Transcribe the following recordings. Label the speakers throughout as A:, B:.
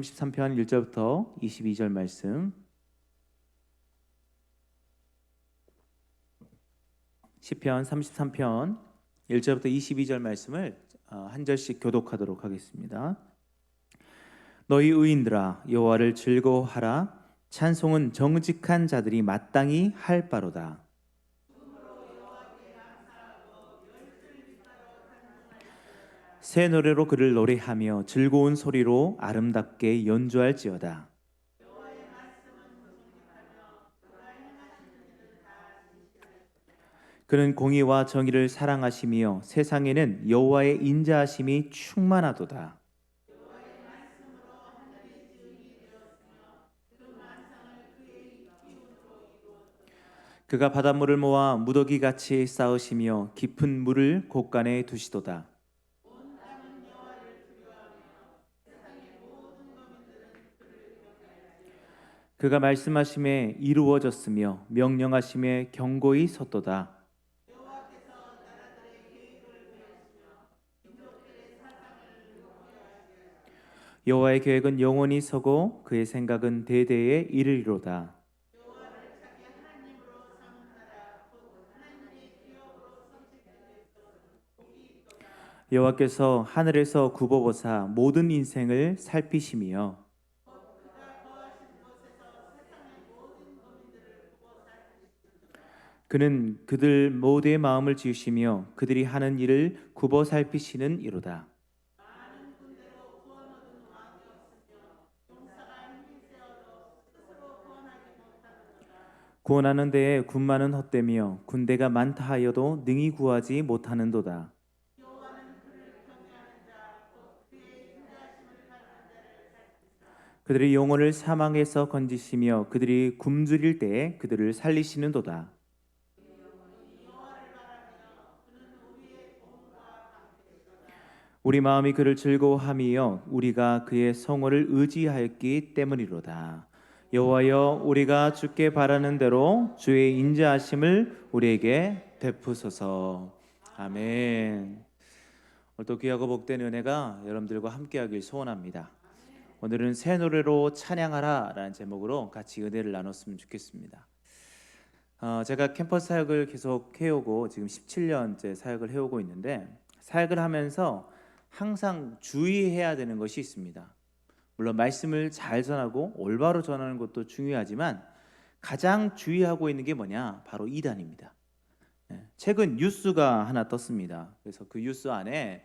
A: 33편 1절부터 22절 말씀, 시편 33편 1절부터 22절 말씀을 한 절씩 교독하도록 하겠습니다. 너희 의인들아 여호와를 즐거워하라. 찬송은 정직한 자들이 마땅히 할 바로다. 새 노래로 그를 노래하며 즐거운 소리로 아름답게 연주할지어다. 그는 공의와 정의를 사랑하시며 세상에는 여호와의 인자하심이 충만하도다. 그가 바닷물을 모아 무더기같이 쌓으시며 깊은 물을 곳간에 두시도다. 그가 말씀하심에 이루어졌으며 명령하심에 경고히 섰도다. 여호와의 계획은 영원히 서고 그의 생각은 대대에 이르리로다. 여호와께서 하늘에서 굽어보사 모든 인생을 살피시며 그는 그들 모두의 마음을 지으시며 그들이 하는 일을 굽어 살피시는 이로다. 구원하는 데에 군마는 헛되며 군대가 많다 하여도 능히 구하지 못하는도다. 그들의 영혼을 사망에서 건지시며 그들이 굶주릴 때에 그들을 살리시는도다. 우리 마음이 그를 즐거워하며 우리가 그의 성호를 의지하였기 때문이로다. 여호와여 우리가 주께 바라는 대로 주의 인자하심을 우리에게 베푸소서. 아멘. 오늘도 귀하고 복된 은혜가 여러분들과 함께하길 소원합니다. 오늘은 새 노래로 찬양하라 라는 제목으로 같이 은혜를 나눴으면 좋겠습니다. 제가 캠퍼스 사역을 계속 해오고 지금 17년째 사역을 해오고 있는데, 사역을 하면서 항상 주의해야 되는 것이 있습니다. 물론 말씀을 잘 전하고 올바로 전하는 것도 중요하지만 가장 주의하고 있는 게 뭐냐? 바로 이단입니다. 최근 뉴스가 하나 떴습니다. 그래서 그 뉴스 안에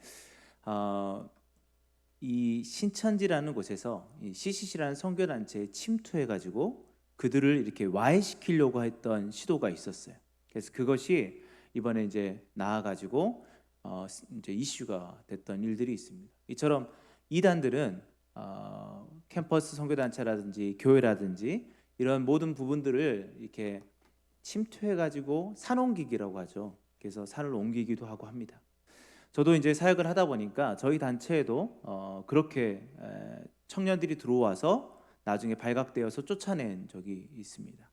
A: 이 신천지라는 곳에서 이 CCC라는 선교단체에 침투해가지고 그들을 이렇게 와해시키려고 했던 시도가 있었어요. 그래서 그것이 이번에 이제 나와가지고 이제 이슈가 됐던 일들이 있습니다. 이처럼 이단들은 캠퍼스 선교단체라든지 교회라든지 이런 모든 부분들을 이렇게 침투해가지고 산 옮기기라고 하죠. 그래서 산을 옮기기도 하고 합니다. 저도 이제 사역을 하다 보니까 저희 단체에도 그렇게 청년들이 들어와서 나중에 발각되어서 쫓아낸 적이 있습니다.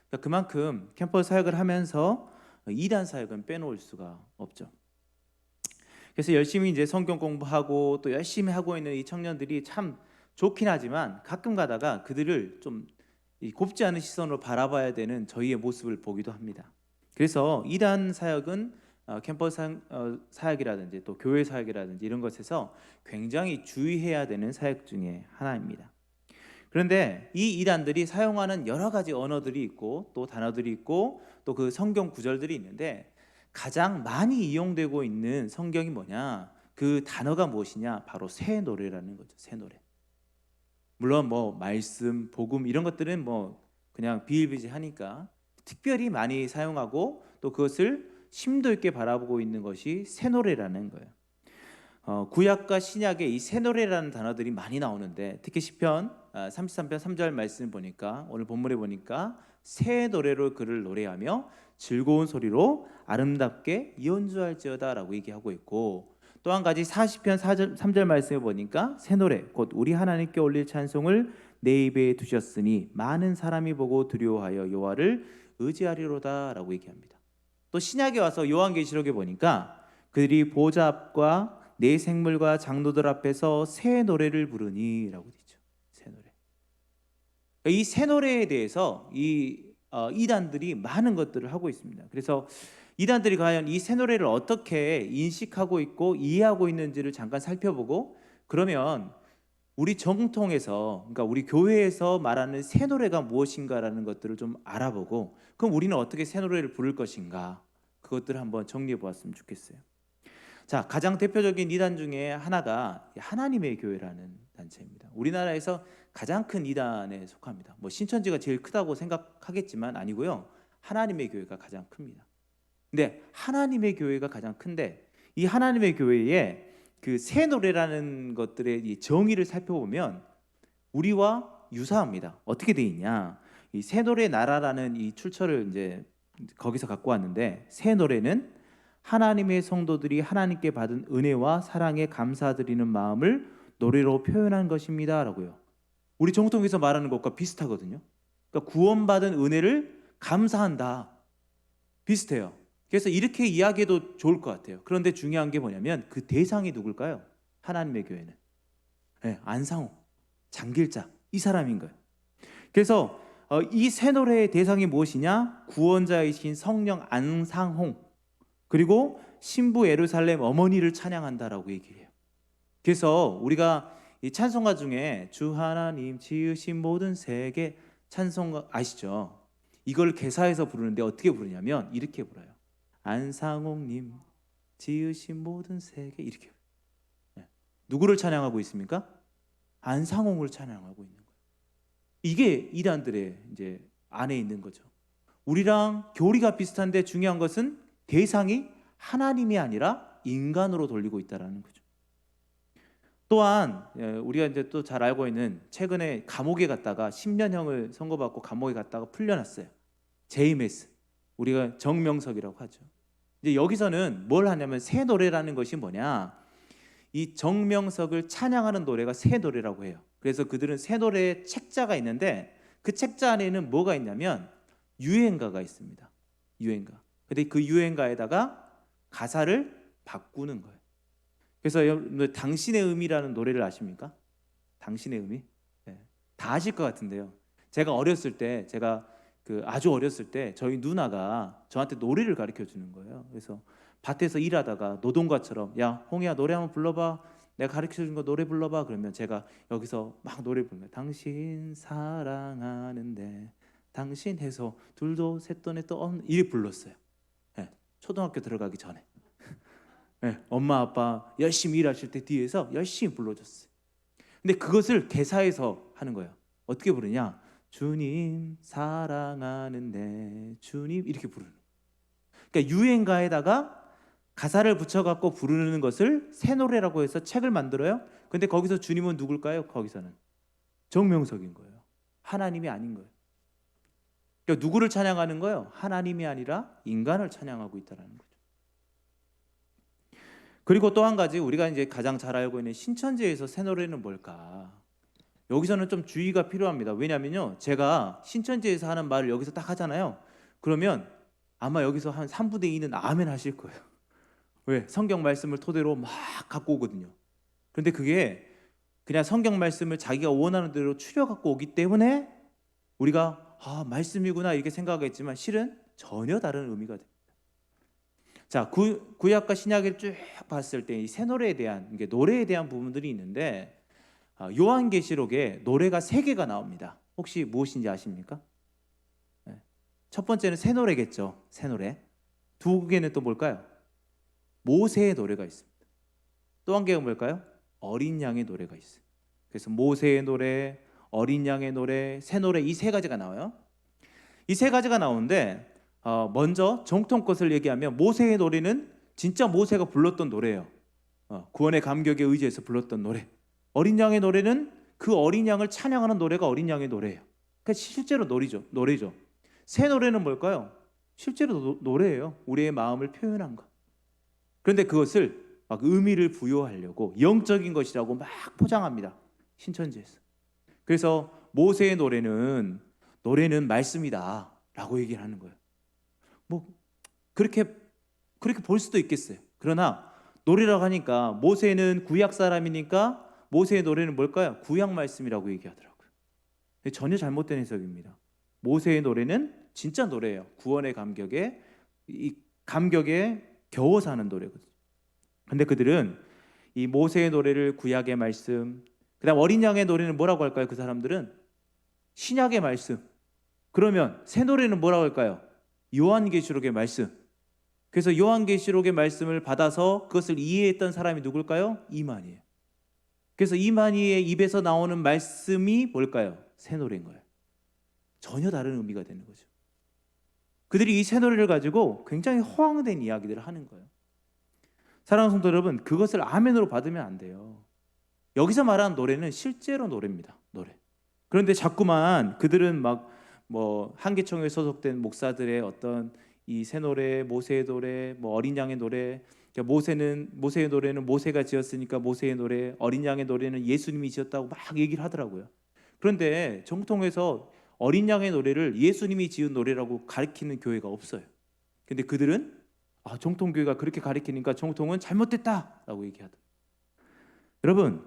A: 그러니까 그만큼 캠퍼스 사역을 하면서 이단 사역은 빼놓을 수가 없죠. 그래서 열심히 이제 성경 공부하고 또 열심히 하고 있는 이 청년들이 참 좋긴 하지만 가끔 가다가 그들을 좀 곱지 않은 시선으로 바라봐야 되는 저희의 모습을 보기도 합니다. 그래서 이단 사역은 캠퍼스 사역이라든지 또 교회 사역이라든지 이런 것에서 굉장히 주의해야 되는 사역 중에 하나입니다. 그런데 이 이단들이 사용하는 여러 가지 언어들이 있고 또 단어들이 있고 또 그 성경 구절들이 있는데, 가장 많이 이용되고 있는 성경이 뭐냐? 그 단어가 무엇이냐? 바로 새 노래라는 거죠. 새 노래. 물론 뭐 말씀, 복음 이런 것들은 뭐 그냥 비일비재하니까 특별히 많이 사용하고 또 그것을 심도 있게 바라보고 있는 것이 새 노래라는 거예요. 구약과 신약에 이 새 노래라는 단어들이 많이 나오는데, 특히 시편 33편 3절 말씀 보니까, 오늘 본문에 보니까 새 노래로 그를 노래하며 즐거운 소리로 아름답게 연주할지어다 라고 얘기하고 있고, 또 한 가지 40편 3절 말씀에 보니까 새 노래 곧 우리 하나님께 올릴 찬송을 내 입에 두셨으니 많은 사람이 보고 두려워하여 여호와를 의지하리로다 라고 얘기합니다. 또 신약에 와서 요한계시록에 보니까 그들이 보좌 앞과 네 생물과 장로들 앞에서 새 노래를 부르니 라고 되죠. 이 새 노래에 대해서 이단들이 많은 것들을 하고 있습니다. 그래서 이단들이 과연 이 새 노래를 어떻게 인식하고 있고 이해하고 있는지를 잠깐 살펴보고, 그러면 우리 정통에서, 그러니까 우리 교회에서 말하는 새 노래가 무엇인가라는 것들을 좀 알아보고, 그럼 우리는 어떻게 새 노래를 부를 것인가, 그것들을 한번 정리해 보았으면 좋겠어요. 자, 가장 대표적인 이단 중에 하나가 하나님의 교회라는 단체입니다. 우리나라에서 가장 큰 이단에 속합니다. 뭐 신천지가 제일 크다고 생각하겠지만 아니고요. 하나님의 교회가 가장 큽니다. 근데 하나님의 교회가 가장 큰데, 이 하나님의 교회에 그 새 노래라는 것들의 이 정의를 살펴보면 우리와 유사합니다. 어떻게 돼 있냐? 이 새 노래 나라라는 이 출처를 이제 거기서 갖고 왔는데, 새 노래는 하나님의 성도들이 하나님께 받은 은혜와 사랑에 감사드리는 마음을 노래로 표현한 것입니다라고요. 우리 정통에서 말하는 것과 비슷하거든요. 그러니까 구원받은 은혜를 감사한다, 비슷해요. 그래서 이렇게 이야기해도 좋을 것 같아요. 그런데 중요한 게 뭐냐면 그 대상이 누굴까요? 하나님의 교회는 안상호, 장길자, 이 사람인 거예요. 그래서 이 새 노래의 대상이 무엇이냐? 구원자이신 성령 안상홍, 그리고 신부 예루살렘 어머니를 찬양한다라고 얘기해요. 그래서 우리가 이 찬송가 중에 주 하나님 지으신 모든 세계 찬송가 아시죠? 이걸 개사해서 부르는데 어떻게 부르냐면 이렇게 불어요. 안상홍님 지으신 모든 세계, 이렇게. 누구를 찬양하고 있습니까? 안상홍을 찬양하고 있는 거예요. 이게 이단들의 이제 안에 있는 거죠. 우리랑 교리가 비슷한데 중요한 것은 대상이 하나님이 아니라 인간으로 돌리고 있다라는 거죠. 또한 우리가 이제 또 잘 알고 있는, 최근에 감옥에 갔다가 10년형을 선고받고 감옥에 갔다가 풀려났어요. 제이메스, 우리가 정명석이라고 하죠. 이제 여기서는 뭘 하냐면 새 노래라는 것이 뭐냐? 이 정명석을 찬양하는 노래가 새 노래라고 해요. 그래서 그들은 새 노래의 책자가 있는데 그 책자 안에는 뭐가 있냐면 유행가가 있습니다. 유행가. 근데 그 유행가에다가 가사를 바꾸는 거예요. 그래서 여러분, 당신의 의미라는 노래를 아십니까? 당신의 의미? 네. 다 아실 것 같은데요. 제가 어렸을 때, 아주 어렸을 때 저희 누나가 저한테 노래를 가르쳐 주는 거예요. 그래서 밭에서 일하다가 노동가처럼, 야 홍이야 노래 한번 불러봐, 내가 가르쳐 준 거 노래 불러봐. 그러면 제가 여기서 막 노래 부르는 거예요. 당신 사랑하는데 당신 해서 둘도 셋도 넷도 없는, 이렇게 불렀어요. 네. 초등학교 들어가기 전에. 네. 엄마 아빠 열심히 일하실 때 뒤에서 열심히 불러줬어요. 근데 그것을 개사해서 하는 거예요. 어떻게 부르냐? 주님 사랑하는데 주님, 이렇게 부르는 거예요. 그러니까 유행가에다가 가사를 붙여갖고 부르는 것을 새 노래라고 해서 책을 만들어요. 근데 거기서 주님은 누굴까요? 거기서는 정명석인 거예요. 하나님이 아닌 거예요. 그러니까 누구를 찬양하는 거예요? 하나님이 아니라 인간을 찬양하고 있다는 거죠. 그리고 또 한 가지, 우리가 이제 가장 잘 알고 있는 신천지에서 새 노래는 뭘까? 여기서는 좀 주의가 필요합니다. 왜냐면요, 제가 신천지에서 하는 말을 여기서 딱 하잖아요. 그러면 아마 여기서 한 3분의 2는 아멘 하실 거예요. 왜? 성경 말씀을 토대로 막 갖고 오거든요. 그런데 그게 그냥 성경 말씀을 자기가 원하는 대로 추려 갖고 오기 때문에 우리가 말씀이구나 이렇게 생각하겠지만 실은 전혀 다른 의미가 됩니다. 자, 구약과 신약을 쭉 봤을 때 이 새 노래에 대한, 이게 노래에 대한 부분들이 있는데, 요한계시록에 노래가 3개가 나옵니다. 혹시 무엇인지 아십니까? 첫 번째는 새 노래겠죠. 새 노래. 두 개는 또 뭘까요? 모세의 노래가 있습니다. 또 한 개가 뭘까요? 어린 양의 노래가 있어요. 그래서 모세의 노래, 어린 양의 노래, 새 노래, 이 3가지가 나와요. 이 3가지가 나오는데 먼저 정통 것을 얘기하면 모세의 노래는 진짜 모세가 불렀던 노래예요. 구원의 감격에 의지해서 불렀던 노래. 어린 양의 노래는 그 어린 양을 찬양하는 노래가 어린 양의 노래예요. 그러니까 실제로 노래죠. 새 노래는 뭘까요? 실제로 노래예요. 우리의 마음을 표현한 것. 그런데 그것을 막 의미를 부여하려고 영적인 것이라고 막 포장합니다. 신천지에서. 그래서 모세의 노래는 말씀이다 라고 얘기를 하는 거예요. 뭐 그렇게 볼 수도 있겠어요. 그러나 노래라고 하니까 모세는 구약 사람이니까 모세의 노래는 뭘까요? 구약 말씀이라고 얘기하더라고요. 전혀 잘못된 해석입니다. 모세의 노래는 진짜 노래예요. 구원의 감격에, 이 감격에 겨워 사는 노래거든요. 근데 그들은 이 모세의 노래를 구약의 말씀, 그다음 어린 양의 노래는 뭐라고 할까요? 그 사람들은 신약의 말씀. 그러면 새 노래는 뭐라고 할까요? 요한계시록의 말씀. 그래서 요한계시록의 말씀을 받아서 그것을 이해했던 사람이 누굴까요? 이만희예요. 그래서 이만희의 입에서 나오는 말씀이 뭘까요? 새 노래인 거예요. 전혀 다른 의미가 되는 거죠. 그들이 이 새 노래를 가지고 굉장히 허황된 이야기들을 하는 거예요. 사랑하는 성도 여러분, 그것을 아멘으로 받으면 안 돼요. 여기서 말하는 노래는 실제로 노래입니다. 노래. 그런데 자꾸만 그들은 막 뭐 한계총회에 소속된 목사들의 어떤 이 새 노래, 모세의 노래, 뭐 어린 양의 노래, 모세의 노래는 모세가 지었으니까 모세의 노래, 어린 양의 노래는 예수님이 지었다고 막 얘기를 하더라고요. 그런데 정통에서 어린 양의 노래를 예수님이 지은 노래라고 가르치는 교회가 없어요. 근데 그들은 정통교회가 그렇게 가르치니까 정통은 잘못됐다라고 얘기하더라고요. 여러분,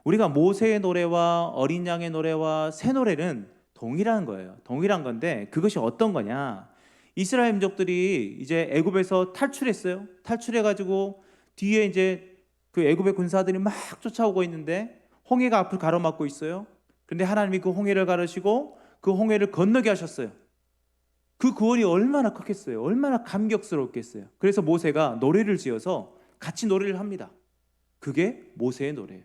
A: 우리가 모세의 노래와 어린 양의 노래와 새 노래는 동일한 거예요. 동일한 건데 그것이 어떤 거냐? 이스라엘 민족들이 이제 애굽에서 탈출했어요. 탈출해가지고 뒤에 이제 그 애굽의 군사들이 막 쫓아오고 있는데 홍해가 앞을 가로막고 있어요. 그런데 하나님이 그 홍해를 가르시고 그 홍해를 건너게 하셨어요. 그 구원이 얼마나 컸겠어요. 얼마나 감격스럽겠어요. 그래서 모세가 노래를 지어서 같이 노래를 합니다. 그게 모세의 노래예요.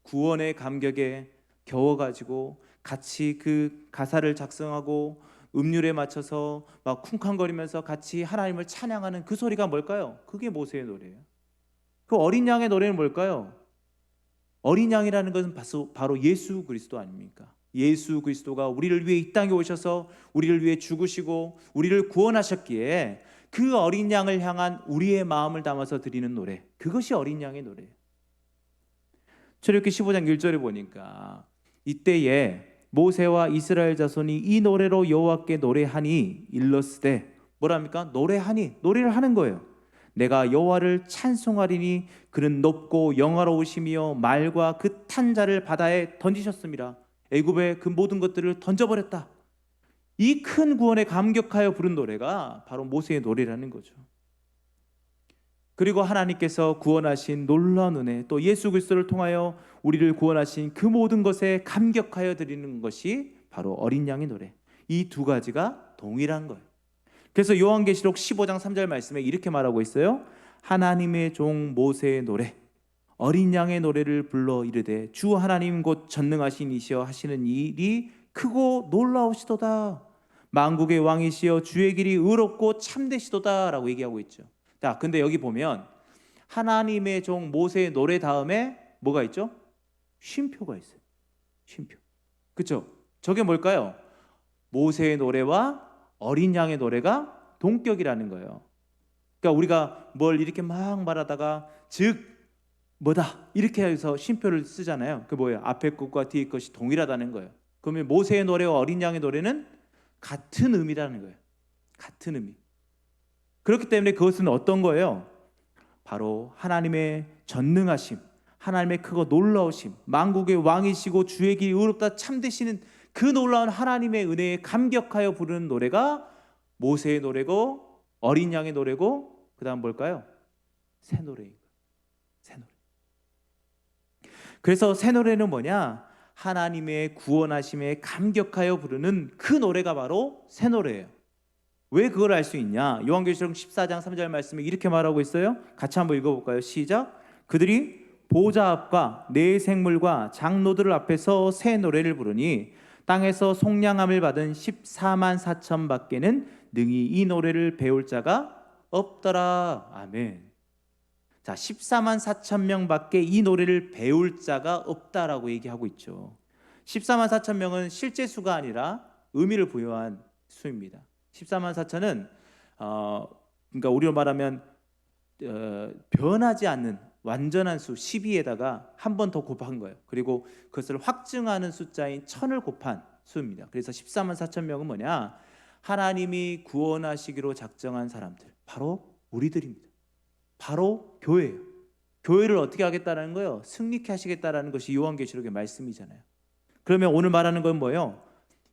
A: 구원의 감격에 겨워가지고 같이 그 가사를 작성하고 음률에 맞춰서 막 쿵쾅거리면서 같이 하나님을 찬양하는 그 소리가 뭘까요? 그게 모세의 노래예요. 그 어린 양의 노래는 뭘까요? 어린 양이라는 것은 바로 예수 그리스도 아닙니까? 예수 그리스도가 우리를 위해 이 땅에 오셔서 우리를 위해 죽으시고 우리를 구원하셨기에 그 어린 양을 향한 우리의 마음을 담아서 드리는 노래, 그것이 어린 양의 노래예요. 출애굽기 15장 1절에 보니까 이때에 모세와 이스라엘 자손이 이 노래로 여호와께 노래하니 일렀으되, 뭐랍니까? 노래를 하는 거예요. 내가 여호와를 찬송하리니 그는 높고 영화로우시며 말과 그 탄 자를 바다에 던지셨습니다. 애굽의 그 모든 것들을 던져버렸다. 이 큰 구원에 감격하여 부른 노래가 바로 모세의 노래라는 거죠. 그리고 하나님께서 구원하신 놀라운 은혜, 또 예수 그리스도를 통하여 우리를 구원하신 그 모든 것에 감격하여 드리는 것이 바로 어린 양의 노래. 이 두 가지가 동일한 거예요. 그래서 요한계시록 15장 3절 말씀에 이렇게 말하고 있어요. 하나님의 종 모세의 노래, 어린 양의 노래를 불러 이르되 주 하나님 곧 전능하신 이시여 하시는 일이 크고 놀라우시도다. 만국의 왕이시여 주의 길이 의롭고 참되시도다 라고 얘기하고 있죠. 자, 근데 여기 보면 하나님의 종 모세의 노래 다음에 뭐가 있죠? 쉼표가 있어요. 쉼표. 그렇죠? 저게 뭘까요? 모세의 노래와 어린 양의 노래가 동격이라는 거예요. 그러니까 우리가 뭘 이렇게 막 말하다가 즉 뭐다 이렇게 해서 쉼표를 쓰잖아요. 그 뭐예요? 앞에 것과 뒤에 것이 동일하다는 거예요. 그러면 모세의 노래와 어린 양의 노래는 같은 의미라는 거예요. 같은 의미. 그렇기 때문에 그것은 어떤 거예요? 바로 하나님의 전능하심, 하나님의 크고 놀라우심, 만국의 왕이시고 주의 길이 의롭다 참되시는 그 놀라운 하나님의 은혜에 감격하여 부르는 노래가 모세의 노래고 어린 양의 노래고, 그 다음 뭘까요? 새 노래인 거예요. 새 노래. 그래서 새 노래는 뭐냐? 하나님의 구원하심에 감격하여 부르는 그 노래가 바로 새 노래예요. 왜 그걸 알 수 있냐? 요한계시록 14장 3절 말씀에 이렇게 말하고 있어요. 같이 한번 읽어볼까요? 시작. 그들이 보좌 앞과 네 생물과 장로들 앞에서 새 노래를 부르니 땅에서 속량함을 받은 14만 4천 밖에는 능히 이 노래를 배울 자가 없더라. 아멘. 자, 14만 4천 명 밖에 이 노래를 배울 자가 없다라고 얘기하고 있죠. 14만 4천 명은 실제 수가 아니라 의미를 부여한 수입니다. 14만 4천은 그러니까 우리로 말하면 변하지 않는 완전한 수 12에다가 한 번 더 곱한 거예요. 그리고 그것을 확증하는 숫자인 1000을 곱한 수입니다. 그래서 14만 4천 명은 뭐냐? 하나님이 구원하시기로 작정한 사람들, 바로 우리들입니다. 바로 교회예요. 교회를 어떻게 하겠다는 거예요? 승리케 하시겠다라는 것이 요한계시록의 말씀이잖아요. 그러면 오늘 말하는 건 뭐예요?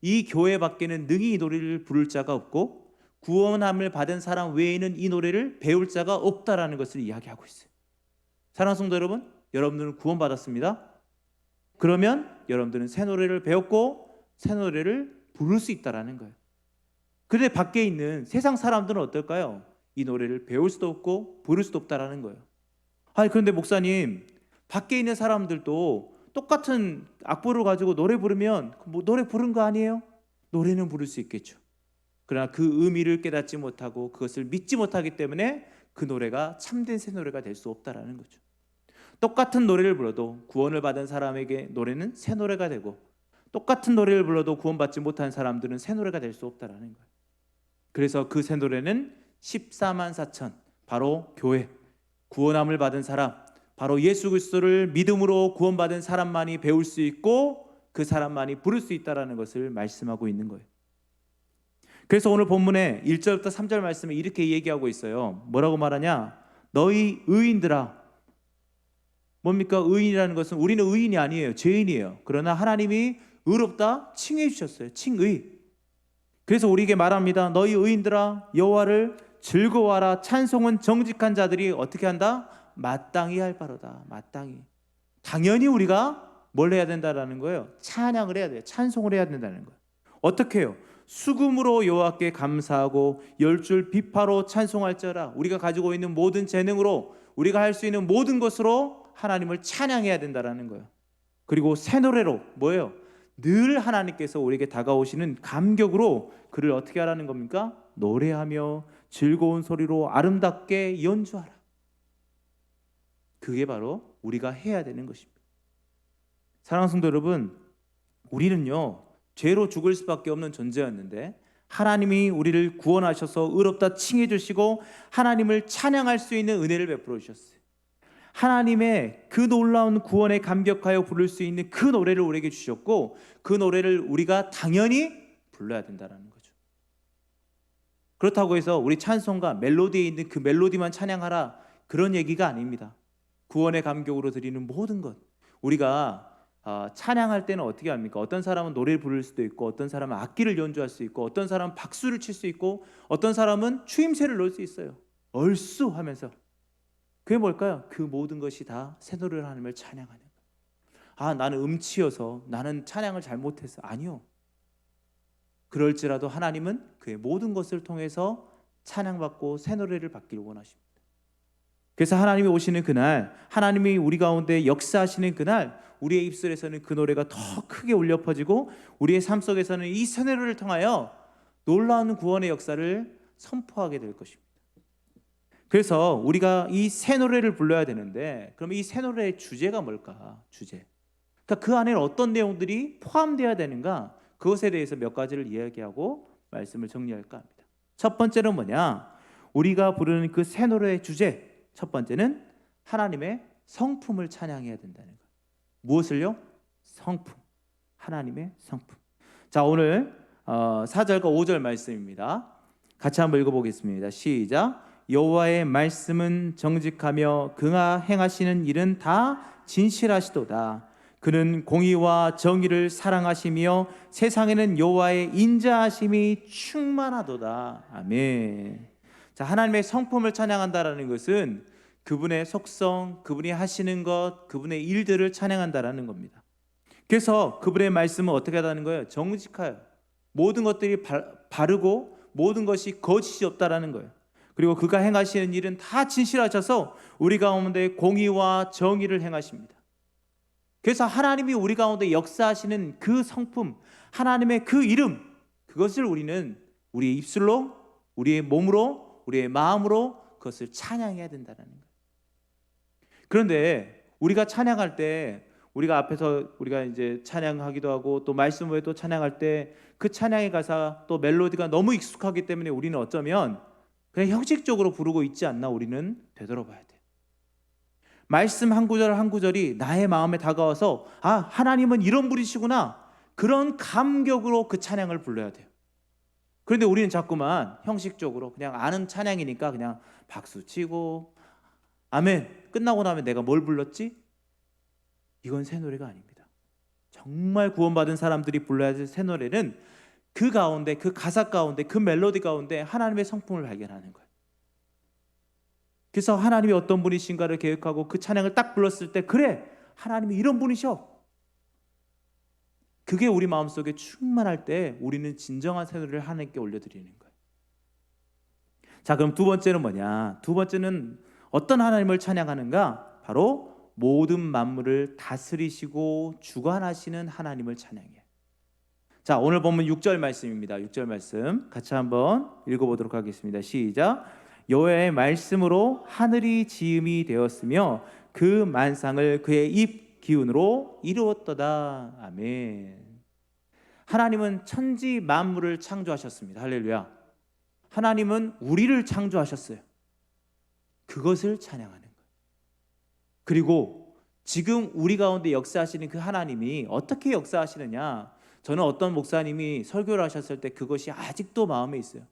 A: 이 교회 밖에는 능히 이 노래를 부를 자가 없고 구원함을 받은 사람 외에는 이 노래를 배울 자가 없다라는 것을 이야기하고 있어요. 사랑하는 성도 여러분, 여러분들은 구원받았습니다. 그러면 여러분들은 새 노래를 배웠고 새 노래를 부를 수 있다라는 거예요. 그런데 밖에 있는 세상 사람들은 어떨까요? 이 노래를 배울 수도 없고 부를 수도 없다라는 거예요. 아니 그런데 목사님, 밖에 있는 사람들도 똑같은 악보를 가지고 노래 부르면 뭐 노래 부른 거 아니에요? 노래는 부를 수 있겠죠. 그러나 그 의미를 깨닫지 못하고 그것을 믿지 못하기 때문에 그 노래가 참된 새 노래가 될 수 없다라는 거죠. 똑같은 노래를 불러도 구원을 받은 사람에게 노래는 새 노래가 되고 똑같은 노래를 불러도 구원받지 못한 사람들은 새 노래가 될 수 없다라는 거예요. 그래서 그 새 노래는 14만 4천, 바로 교회, 구원함을 받은 사람, 바로 예수 그리스도를 믿음으로 구원받은 사람만이 배울 수 있고 그 사람만이 부를 수 있다라는 것을 말씀하고 있는 거예요. 그래서 오늘 본문에 1절부터 3절 말씀에 이렇게 얘기하고 있어요. 뭐라고 말하냐? 너희 의인들아. 뭡니까? 의인이라는 것은 우리는 의인이 아니에요. 죄인이에요. 그러나 하나님이 의롭다 칭해 주셨어요. 칭의. 그래서 우리에게 말합니다. 너희 의인들아 여호와를 즐거워하라. 찬송은 정직한 자들이 어떻게 한다? 마땅히 할 바로다. 마땅히. 당연히 우리가 뭘 해야 된다라는 거예요? 찬양을 해야 돼요. 찬송을 해야 된다는 거예요. 어떻게 해요? 수금으로 여호와께 감사하고 열줄 비파로 찬송할지어다. 우리가 가지고 있는 모든 재능으로 우리가 할 수 있는 모든 것으로 하나님을 찬양해야 된다라는 거예요. 그리고 새 노래로 뭐예요? 늘 하나님께서 우리에게 다가오시는 감격으로 그를 어떻게 하라는 겁니까? 노래하며 즐거운 소리로 아름답게 연주하라. 그게 바로 우리가 해야 되는 것입니다. 사랑하는 성도 여러분, 우리는요 죄로 죽을 수밖에 없는 존재였는데 하나님이 우리를 구원하셔서 의롭다 칭해 주시고 하나님을 찬양할 수 있는 은혜를 베풀어 주셨어요. 하나님의 그 놀라운 구원에 감격하여 부를 수 있는 그 노래를 우리에게 주셨고 그 노래를 우리가 당연히 불러야 된다는 거죠. 그렇다고 해서 우리 찬송가 멜로디에 있는 그 멜로디만 찬양하라, 그런 얘기가 아닙니다. 구원의 감격으로 드리는 모든 것, 우리가 찬양할 때는 어떻게 합니까? 어떤 사람은 노래를 부를 수도 있고 어떤 사람은 악기를 연주할 수 있고 어떤 사람은 박수를 칠 수 있고 어떤 사람은 추임새를 넣을 수 있어요. 얼쑤 하면서. 그게 뭘까요? 그 모든 것이 다 새 노래로 하나님을 찬양하는 거예요. 나는 음치여서 나는 찬양을 잘못했어. 아니요. 그럴지라도 하나님은 그의 모든 것을 통해서 찬양받고 새 노래를 받기를 원하십니다. 그래서 하나님이 오시는 그날, 하나님이 우리 가운데 역사하시는 그날, 우리의 입술에서는 그 노래가 더 크게 울려 퍼지고 우리의 삶 속에서는 이 새 노래를 통하여 놀라운 구원의 역사를 선포하게 될 것입니다. 그래서 우리가 이 새 노래를 불러야 되는데, 그럼 이 새 노래의 주제가 뭘까? 주제. 그러니까 그 안에 어떤 내용들이 포함되어야 되는가? 그것에 대해서 몇 가지를 이야기하고 말씀을 정리할까 합니다. 첫 번째는 뭐냐? 우리가 부르는 그 새 노래의 주제. 첫 번째는 하나님의 성품을 찬양해야 된다는 거예요. 무엇을요? 성품. 하나님의 성품. 자, 오늘 4절과 5절 말씀입니다. 같이 한번 읽어보겠습니다. 시작. 여호와의 말씀은 정직하며 그가 행하시는 일은 다 진실하시도다. 그는 공의와 정의를 사랑하시며 세상에는 여호와의 인자하심이 충만하도다. 아멘. 자, 하나님의 성품을 찬양한다라는 것은 그분의 속성, 그분이 하시는 것, 그분의 일들을 찬양한다라는 겁니다. 그래서 그분의 말씀은 어떻게 하다는 거예요? 정직해요. 모든 것들이 바르고 모든 것이 거짓이 없다라는 거예요. 그리고 그가 행하시는 일은 다 진실하셔서 우리 가운데 공의와 정의를 행하십니다. 그래서 하나님이 우리 가운데 역사하시는 그 성품, 하나님의 그 이름, 그것을 우리는 우리의 입술로, 우리의 몸으로, 우리의 마음으로 그것을 찬양해야 된다는 거예요. 그런데 우리가 찬양할 때, 우리가 앞에서 우리가 이제 찬양하기도 하고 또 말씀 외에 또 찬양할 때 그 찬양의 가사 또 멜로디가 너무 익숙하기 때문에 우리는 어쩌면 그냥 형식적으로 부르고 있지 않나 우리는 되돌아봐야 돼요. 말씀 한 구절 한 구절이 나의 마음에 다가와서 하나님은 이런 분이시구나, 그런 감격으로 그 찬양을 불러야 돼요. 그런데 우리는 자꾸만 형식적으로 그냥 아는 찬양이니까 그냥 박수 치고 아멘 끝나고 나면 내가 뭘 불렀지? 이건 새 노래가 아닙니다. 정말 구원받은 사람들이 불러야 될 새 노래는 그 가운데, 그 가사 가운데, 그 멜로디 가운데 하나님의 성품을 발견하는 거예요. 그래서 하나님이 어떤 분이신가를 계획하고 그 찬양을 딱 불렀을 때, 그래, 하나님이 이런 분이셔. 그게 우리 마음속에 충만할 때 우리는 진정한 새 노래를 하나님께 올려드리는 거예요. 자, 그럼 두 번째는 뭐냐? 두 번째는 어떤 하나님을 찬양하는가? 바로 모든 만물을 다스리시고 주관하시는 하나님을 찬양해요. 자, 오늘 본문 6절 말씀입니다. 6절 말씀 같이 한번 읽어보도록 하겠습니다. 시작. 여호와의 말씀으로 하늘이 지음이 되었으며 그 만상을 그의 입 기운으로 이루었도다. 아멘. 하나님은 천지 만물을 창조하셨습니다. 할렐루야. 하나님은 우리를 창조하셨어요. 그것을 찬양하는 거예요. 그리고 지금 우리 가운데 역사하시는 그 하나님이 어떻게 역사하시느냐? 저는 어떤 목사님이 설교를 하셨을 때 그것이 아직도 마음에 있어요.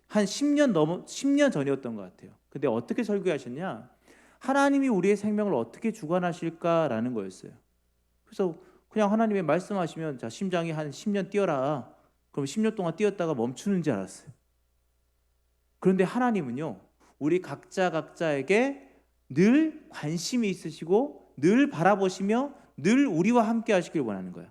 A: 한 10년 전이었던 것 같아요. 근데 어떻게 설교하셨냐? 하나님이 우리의 생명을 어떻게 주관하실까라는 거였어요. 그래서 그냥 하나님이 말씀하시면, 자, 심장이 한 10년 뛰어라. 그럼 10년 동안 뛰었다가 멈추는 줄 알았어요. 그런데 하나님은요, 우리 각자에게 늘 관심이 있으시고 늘 바라보시며 늘 우리와 함께 하시길 원하는 거예요.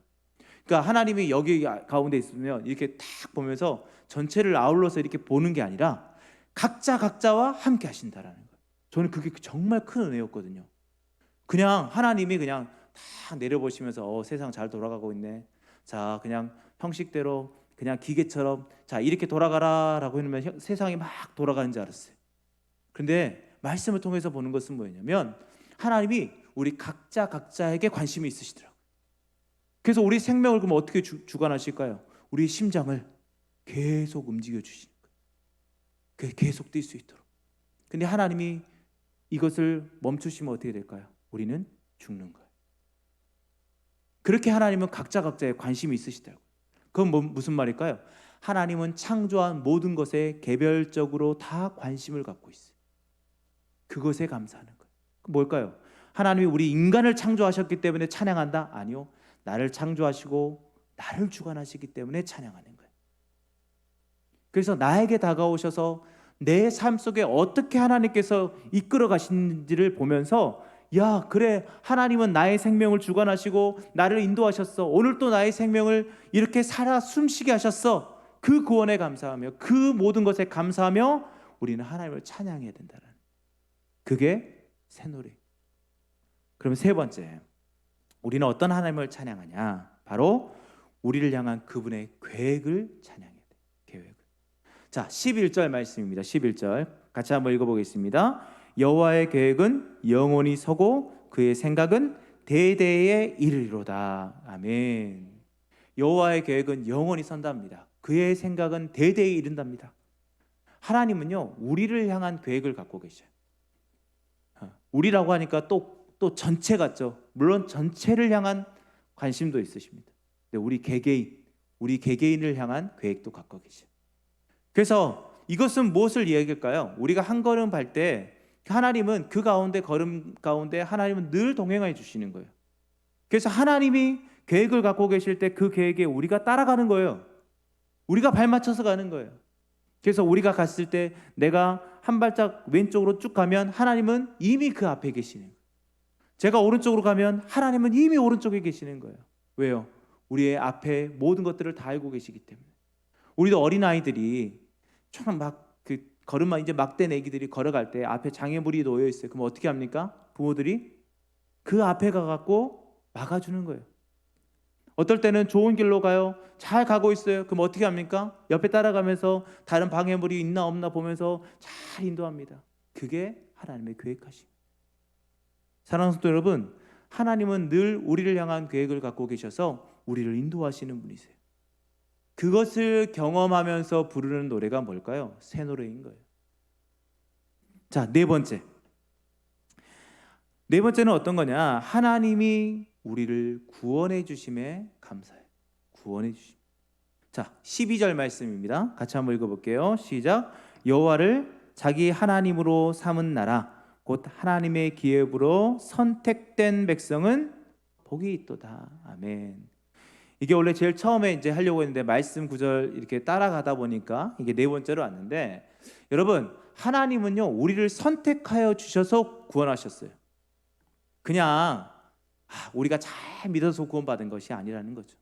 A: 그러니까 하나님이 여기 가운데 있으면 이렇게 탁 보면서 전체를 아울러서 이렇게 보는 게 아니라 각자와 함께 하신다라는 거예요. 저는 그게 정말 큰 은혜였거든요. 그냥 하나님이 그냥 다 내려보시면서 세상 잘 돌아가고 있네. 자, 그냥 형식대로 그냥 기계처럼 자, 이렇게 돌아가라 라고 해놓으면 세상이 막 돌아가는 줄 알았어요. 그런데 말씀을 통해서 보는 것은 뭐냐면 하나님이 우리 각자에게 관심이 있으시더라고요. 그래서 우리 생명을 그럼 어떻게 주관하실까요? 우리 심장을 계속 움직여 주시는 거예요. 그게 계속 뛸 수 있도록. 근데 하나님이 이것을 멈추시면 어떻게 될까요? 우리는 죽는 거예요. 그렇게 하나님은 각자에 관심이 있으시더라고요. 그건 무슨 말일까요? 하나님은 창조한 모든 것에 개별적으로 다 관심을 갖고 있어요. 그것에 감사하는 거예요. 뭘까요? 하나님이 우리 인간을 창조하셨기 때문에 찬양한다? 아니요. 나를 창조하시고 나를 주관하시기 때문에 찬양하는 거예요. 그래서 나에게 다가오셔서 내 삶 속에 어떻게 하나님께서 이끌어 가시는지를 보면서, 야, 그래, 하나님은 나의 생명을 주관하시고 나를 인도하셨어. 오늘 또 나의 생명을 이렇게 살아 숨쉬게 하셨어. 그 구원에 감사하며 그 모든 것에 감사하며 우리는 하나님을 찬양해야 된다는, 그게 새 노래. 그럼 세 번째, 우리는 어떤 하나님을 찬양하냐? 바로 우리를 향한 그분의 계획을 찬양해야 돼. 계획을. 자, 11절 말씀입니다. 11절 같이 한번 읽어보겠습니다. 여호와의 계획은 영원히 서고 그의 생각은 대대에 이르리로다. 아멘. 여호와의 계획은 영원히 선답니다. 그의 생각은 대대에 이른답니다. 하나님은요, 우리를 향한 계획을 갖고 계셔요. 우리라고 하니까 또 전체 같죠. 물론 전체를 향한 관심도 있으십니다. 근데 우리 개개인을 향한 계획도 갖고 계셔요. 그래서 이것은 무엇을 이야기할까요? 우리가 한 걸음 갈 때 하나님은 그 가운데 걸음 가운데 하나님은 늘 동행해 주시는 거예요. 그래서 하나님이 계획을 갖고 계실 때 그 계획에 우리가 따라가는 거예요. 우리가 발맞춰서 가는 거예요. 그래서 우리가 갔을 때 내가 한 발짝 왼쪽으로 쭉 가면 하나님은 이미 그 앞에 계시는 거예요. 제가 오른쪽으로 가면 하나님은 이미 오른쪽에 계시는 거예요. 왜요? 우리의 앞에 모든 것들을 다 알고 계시기 때문에. 우리도 어린아이들이 참 막 걸음마 이제 막 된 애기들이 걸어갈 때 앞에 장애물이 놓여 있어요. 그럼 어떻게 합니까? 부모들이 그 앞에 가갖고 막아주는 거예요. 어떨 때는 좋은 길로 가요. 잘 가고 있어요. 그럼 어떻게 합니까? 옆에 따라가면서 다른 방해물이 있나 없나 보면서 잘 인도합니다. 그게 하나님의 계획하심. 사랑하는 성도 여러분, 하나님은 늘 우리를 향한 계획을 갖고 계셔서 우리를 인도하시는 분이세요. 그것을 경험하면서 부르는 노래가 뭘까요? 새 노래인 거예요. 자, 네 번째는 어떤 거냐? 하나님이 우리를 구원해 주심에 감사해요. 구원해 주심. 자, 12절 말씀입니다. 같이 한번 읽어볼게요. 시작. 여호와를 자기 하나님으로 삼은 나라 곧 하나님의 기업으로 선택된 백성은 복이 있도다. 아멘. 이게 원래 제일 처음에 이제 하려고 했는데 말씀 구절 이렇게 따라가다 보니까 이게 네 번째로 왔는데, 여러분 하나님은요 우리를 선택하여 주셔서 구원하셨어요. 그냥 우리가 잘 믿어서 구원받은 것이 아니라는 거죠.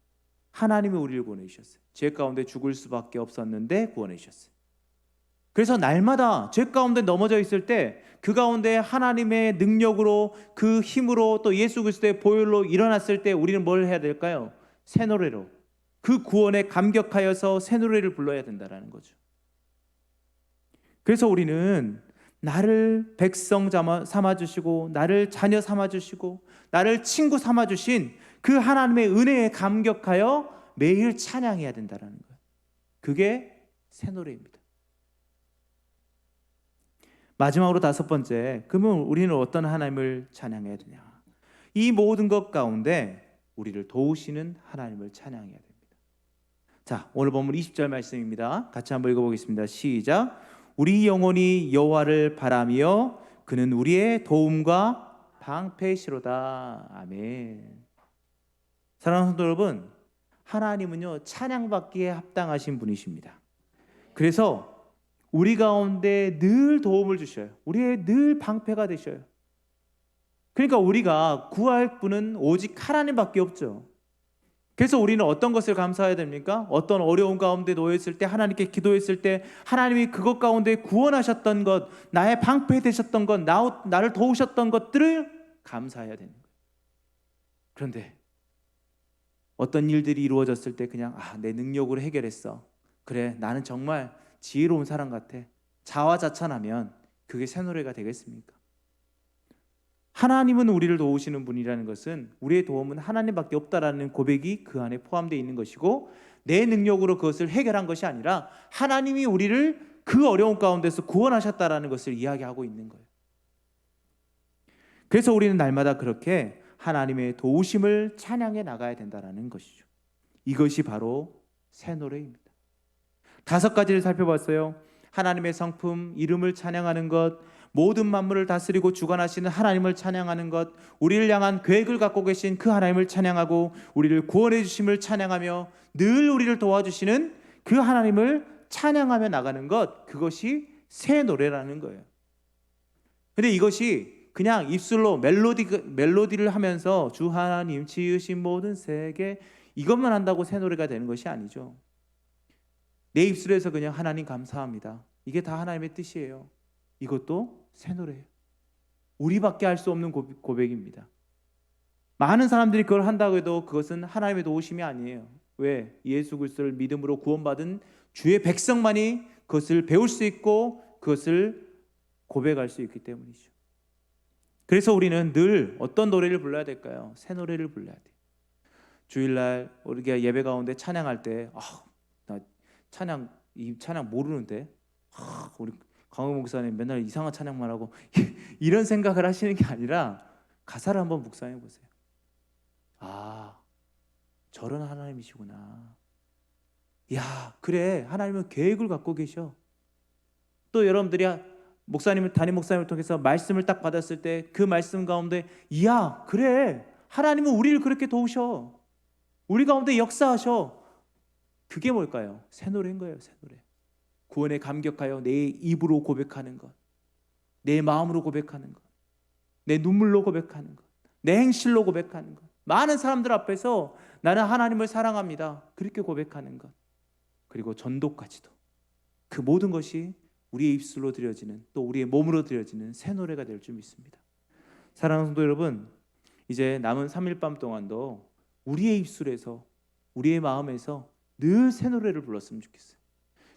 A: 하나님이 우리를 구원해 주셨어요. 죄 가운데 죽을 수밖에 없었는데 구원해 주셨어요. 그래서 날마다 죄 가운데 넘어져 있을 때 그 가운데 하나님의 능력으로, 그 힘으로, 또 예수 그리스도의 보혈로 일어났을 때 우리는 뭘 해야 될까요? 새 노래로, 그 구원에 감격하여서 새 노래를 불러야 된다는 거죠. 그래서 우리는 나를 백성 삼아주시고, 나를 자녀 삼아주시고, 나를 친구 삼아주신 그 하나님의 은혜에 감격하여 매일 찬양해야 된다는 거예요. 그게 새 노래입니다. 마지막으로 다섯 번째, 그러면 우리는 어떤 하나님을 찬양해야 되냐? 이 모든 것 가운데 우리를 도우시는 하나님을 찬양해야 됩니다. 자, 오늘 본문 20절 말씀입니다. 같이 한번 읽어보겠습니다. 시작. 우리 영혼이 여호와를 바라며 그는 우리의 도움과 방패시로다. 아멘. 사랑하는 성도 여러분, 하나님은요 찬양받기에 합당하신 분이십니다. 그래서 우리 가운데 늘 도움을 주셔요. 우리의 늘 방패가 되셔요. 그러니까 우리가 구할 분은 오직 하나님밖에 없죠. 그래서 우리는 어떤 것을 감사해야 됩니까? 어떤 어려운 가운데 놓여있을 때, 하나님께 기도했을 때 하나님이 그것 가운데 구원하셨던 것, 나의 방패 되셨던 것, 나를 도우셨던 것들을 감사해야 되는 거예요. 그런데 어떤 일들이 이루어졌을 때 그냥 내 능력으로 해결했어, 그래 나는 정말 지혜로운 사람 같아, 자화자찬하면 그게 새 노래가 되겠습니까? 하나님은 우리를 도우시는 분이라는 것은, 우리의 도움은 하나님밖에 없다라는 고백이 그 안에 포함되어 있는 것이고, 내 능력으로 그것을 해결한 것이 아니라 하나님이 우리를 그 어려운 가운데서 구원하셨다라는 것을 이야기하고 있는 거예요. 그래서 우리는 날마다 그렇게 하나님의 도우심을 찬양해 나가야 된다는 것이죠. 이것이 바로 새 노래입니다. 다섯 가지를 살펴봤어요. 하나님의 성품, 이름을 찬양하는 것, 모든 만물을 다스리고 주관하시는 하나님을 찬양하는 것, 우리를 향한 계획을 갖고 계신 그 하나님을 찬양하고, 우리를 구원해 주심을 찬양하며 늘 우리를 도와주시는 그 하나님을 찬양하며 나가는 것, 그것이 새 노래라는 거예요. 근데 이것이 그냥 입술로 멜로디를 하면서 주 하나님 지으신 모든 세계, 이것만 한다고 새 노래가 되는 것이 아니죠. 내 입술에서 그냥 하나님 감사합니다, 이게 다 하나님의 뜻이에요, 이것도 새 노래예요. 우리밖에 할 수 없는 고백입니다. 많은 사람들이 그걸 한다고 해도 그것은 하나님의 도우심이 아니에요. 왜? 예수 그리스도를 믿음으로 구원받은 주의 백성만이 그것을 배울 수 있고 그것을 고백할 수 있기 때문이죠. 그래서 우리는 늘 어떤 노래를 불러야 될까요? 새 노래를 불러야 돼요. 주일날 우리가 예배 가운데 찬양할 때 나 이 찬양 모르는데, 우리 강호 목사님 맨날 이상한 찬양만 하고 이런 생각을 하시는 게 아니라 가사를 한번 묵상해 보세요. 저런 하나님이시구나. 야, 그래, 하나님은 계획을 갖고 계셔. 또 여러분들이 담임 목사님을 통해서 말씀을 딱 받았을 때 그 말씀 가운데, 이야, 그래, 하나님은 우리를 그렇게 도우셔, 우리 가운데 역사하셔. 그게 뭘까요? 새 노래인 거예요. 새 노래. 구원에 감격하여 내 입으로 고백하는 것, 내 마음으로 고백하는 것, 내 눈물로 고백하는 것, 내 행실로 고백하는 것, 많은 사람들 앞에서 나는 하나님을 사랑합니다, 그렇게 고백하는 것, 그리고 전도까지도, 그 모든 것이 우리의 입술로 드려지는, 또 우리의 몸으로 드려지는 새 노래가 될 줄 믿습니다. 사랑하는 성도 여러분, 이제 남은 3일 밤 동안도 우리의 입술에서, 우리의 마음에서 늘 새 노래를 불렀으면 좋겠어요.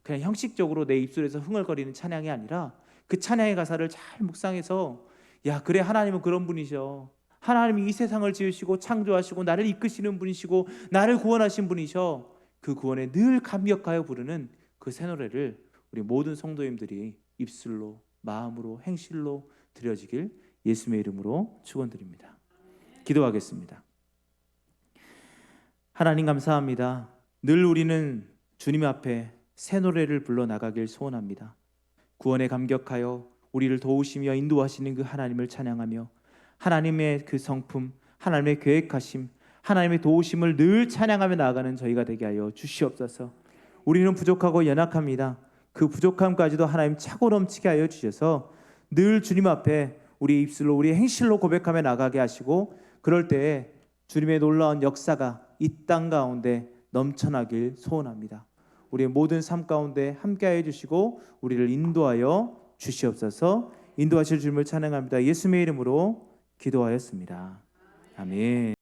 A: 그냥 형식적으로 내 입술에서 흥얼거리는 찬양이 아니라 그 찬양의 가사를 잘 묵상해서, 야, 그래, 하나님은 그런 분이셔, 하나님이 이 세상을 지으시고 창조하시고 나를 이끄시는 분이시고 나를 구원하신 분이셔, 그 구원에 늘 감격하여 부르는 그 새 노래를 우리 모든 성도님들이 입술로, 마음으로, 행실로 드려지길 예수님의 이름으로 축원드립니다. 기도하겠습니다. 하나님 감사합니다. 늘 우리는 주님 앞에 새 노래를 불러 나가길 소원합니다. 구원에 감격하여 우리를 도우시며 인도하시는 그 하나님을 찬양하며 하나님의 그 성품, 하나님의 계획하심, 하나님의 도우심을 늘 찬양하며 나아가는 저희가 되게 하여 주시옵소서. 우리는 부족하고 연약합니다. 그 부족함까지도 하나님 차고 넘치게 하여 주셔서 늘 주님 앞에 우리 입술로, 우리 행실로 고백하며 나가게 하시고, 그럴 때에 주님의 놀라운 역사가 이 땅 가운데 넘쳐나길 소원합니다. 우리의 모든 삶 가운데 함께하여 주시고 우리를 인도하여 주시옵소서. 인도하실 주님을 찬양합니다. 예수님의 이름으로 기도하였습니다. 아멘.